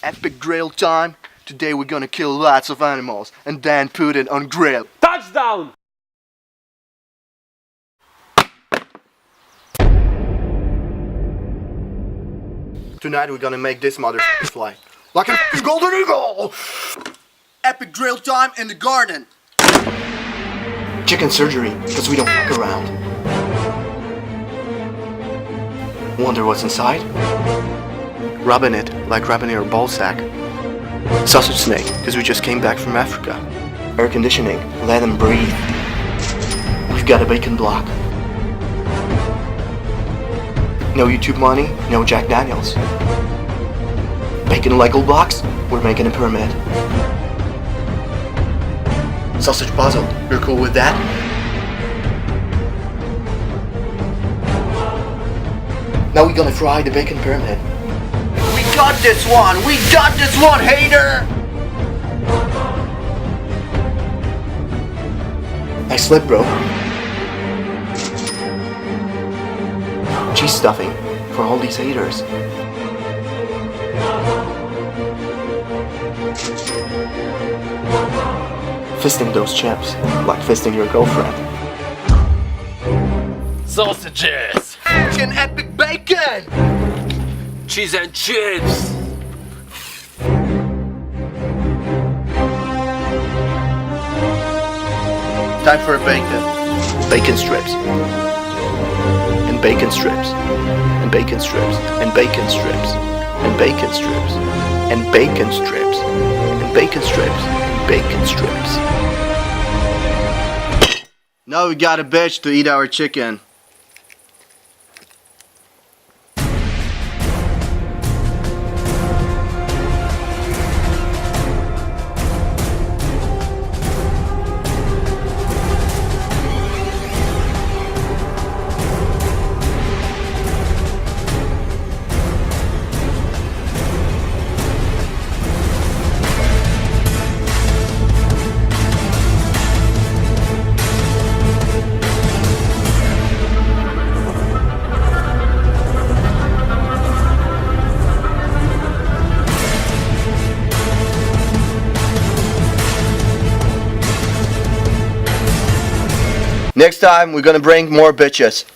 Epic grill time. Today we're gonna kill lots of animals and then put it on grill. Touchdown! Tonight we're gonna make this motherfucker fly like a golden eagle. Epic grill time in the garden. Chicken surgery, because we don't fuck around. Wonder what's inside? Rubbing it like rubbing your ball sack. Sausage snake, because we just came back from Africa. Air conditioning, let them breathe. We've got a bacon block. No YouTube money, no Jack Daniels. Bacon Lego blocks, we're making a pyramid. Sausage puzzle, you're cool with that? Now we're gonna fry the bacon pyramid. We got this one, hater! Nice slip, bro. Cheese stuffing for all these haters. Fisting those chips, like fisting your girlfriend. Sausages! Fucking epic bacon! Cheese and chips! Time for a bacon. Bacon strips. And bacon strips. And bacon strips. And bacon strips. And bacon strips. And bacon strips. And bacon strips. And bacon strips. Now we got a bitch to eat our chicken. Next time we're gonna bring more bitches.